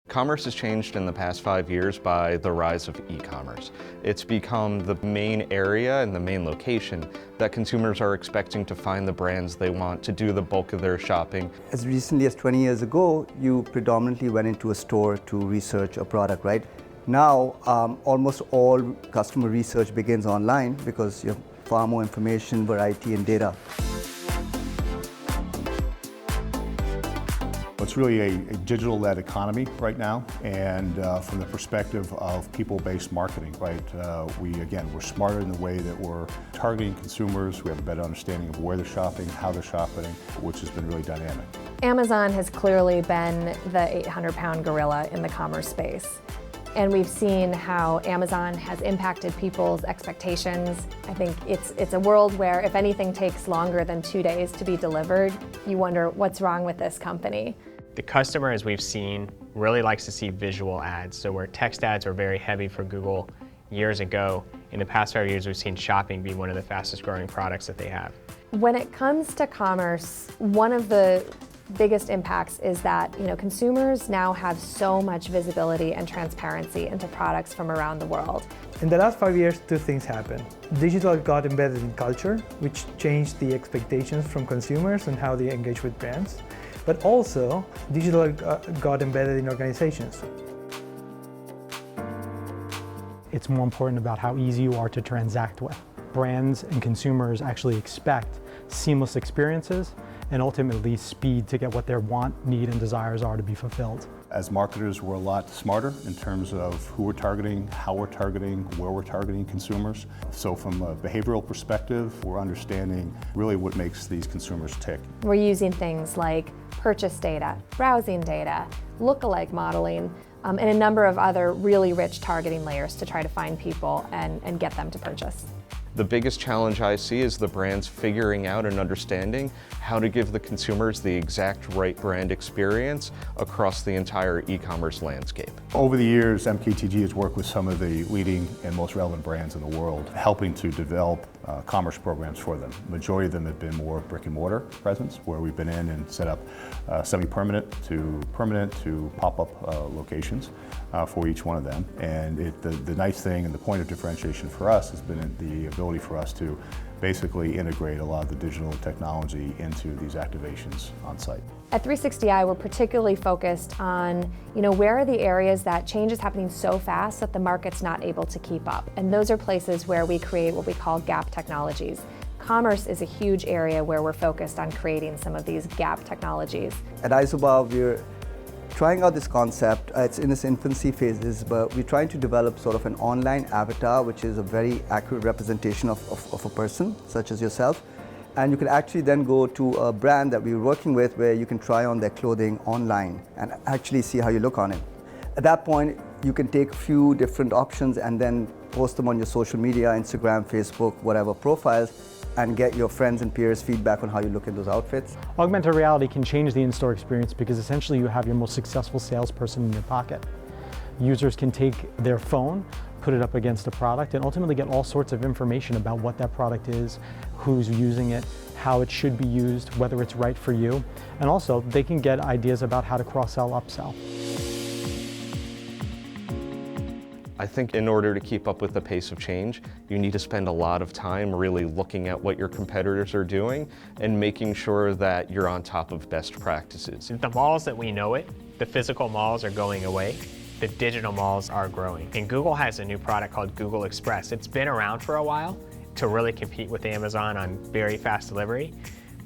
Commerce has changed in the past 5 years by the rise of e-commerce. It's become the main area and the main location that consumers are expecting to find the brands they want to do the bulk of their shopping. As recently as 20 years ago, you predominantly went into a store to research a product, right? Now, almost all customer research begins online because you have far more information, variety, and data. It's really a digital-led economy right now, and from the perspective of people-based marketing, right? We're smarter in the way that we're targeting consumers. We have a better understanding of where they're shopping, how they're shopping, which has been really dynamic. Amazon has clearly been the 800-pound gorilla in the commerce space. And we've seen how Amazon has impacted people's expectations. I think it's a world where if anything takes longer than 2 days to be delivered, you wonder what's wrong with this company. The customer, as we've seen, really likes to see visual ads. So where text ads were very heavy for Google years ago, in the past 5 years we've seen shopping be one of the fastest growing products that they have. When it comes to commerce, one of the biggest impacts is that consumers now have so much visibility and transparency into products from around the world. In the last 5 years, two things happened. Digital got embedded in culture, which changed the expectations from consumers and how they engage with brands. But also, digital got embedded in organizations. It's more important about how easy you are to transact with. Brands and consumers actually expect seamless experiences and ultimately speed to get what their want, need, and desires are to be fulfilled. As marketers, we're a lot smarter in terms of who we're targeting, how we're targeting, where we're targeting consumers. So from a behavioral perspective, we're understanding really what makes these consumers tick. We're using things like purchase data, browsing data, lookalike modeling, and a number of other really rich targeting layers to try to find people and get them to purchase. The biggest challenge I see is the brands figuring out and understanding how to give the consumers the exact right brand experience across the entire e-commerce landscape. Over the years, MKTG has worked with some of the leading and most relevant brands in the world, helping to develop commerce programs for them. The majority of them have been more brick and mortar presence, where we've been in and set up semi-permanent to permanent to pop-up locations for each one of them. And the nice thing and the point of differentiation for us has been the ability for us to basically integrate a lot of the digital technology into these activations on site. At 360i, we're particularly focused on, where are the areas that change is happening so fast that the market's not able to keep up. And those are places where we create what we call gap technologies. Commerce is a huge area where we're focused on creating some of these gap technologies. At Isobar, we're trying out this concept. It's in its infancy phases, but we're trying to develop sort of an online avatar, which is a very accurate representation of a person, such as yourself. And you can actually then go to a brand that we're working with where you can try on their clothing online and actually see how you look on it. At that point, you can take a few different options and then post them on your social media, Instagram, Facebook, whatever profiles, and get your friends and peers feedback on how you look in those outfits. Augmented reality can change the in-store experience because essentially you have your most successful salesperson in your pocket. Users can take their phone, put it up against a product, and ultimately get all sorts of information about what that product is, who's using it, how it should be used, whether it's right for you, and also they can get ideas about how to cross-sell, upsell. I think in order to keep up with the pace of change, you need to spend a lot of time really looking at what your competitors are doing and making sure that you're on top of best practices. The malls that we know it, the physical malls are going away. The digital malls are growing. And Google has a new product called Google Express. It's been around for a while to really compete with Amazon on very fast delivery.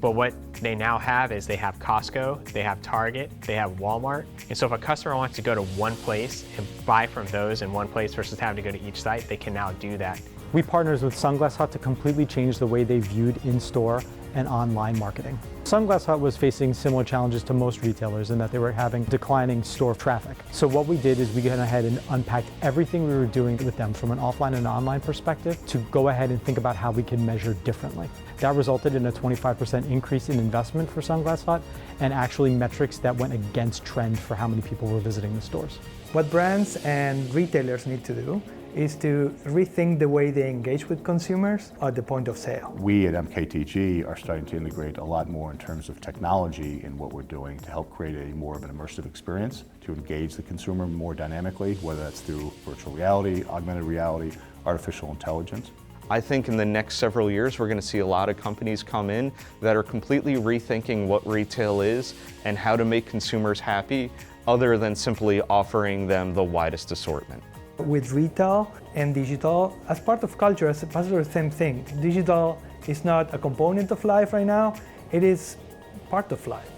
But what they now have is they have Costco, they have Target, they have Walmart. And so if a customer wants to go to one place and buy from those in one place versus having to go to each site, they can now do that. We partnered with Sunglass Hut to completely change the way they viewed in-store and online marketing. Sunglass Hut was facing similar challenges to most retailers in that they were having declining store traffic. So what we did is we went ahead and unpacked everything we were doing with them from an offline and online perspective to go ahead and think about how we can measure differently. That resulted in a 25% increase in investment for Sunglass Hut and actually metrics that went against trend for how many people were visiting the stores. What brands and retailers need to do is to rethink the way they engage with consumers at the point of sale. We at MKTG are starting to integrate a lot more in terms of technology in what we're doing to help create a more of an immersive experience, to engage the consumer more dynamically, whether that's through virtual reality, augmented reality, artificial intelligence. I think in the next several years, we're going to see a lot of companies come in that are completely rethinking what retail is and how to make consumers happy, other than simply offering them the widest assortment. With retail and digital, as part of culture, as part of the same thing. Digital is not a component of life right now, it is part of life.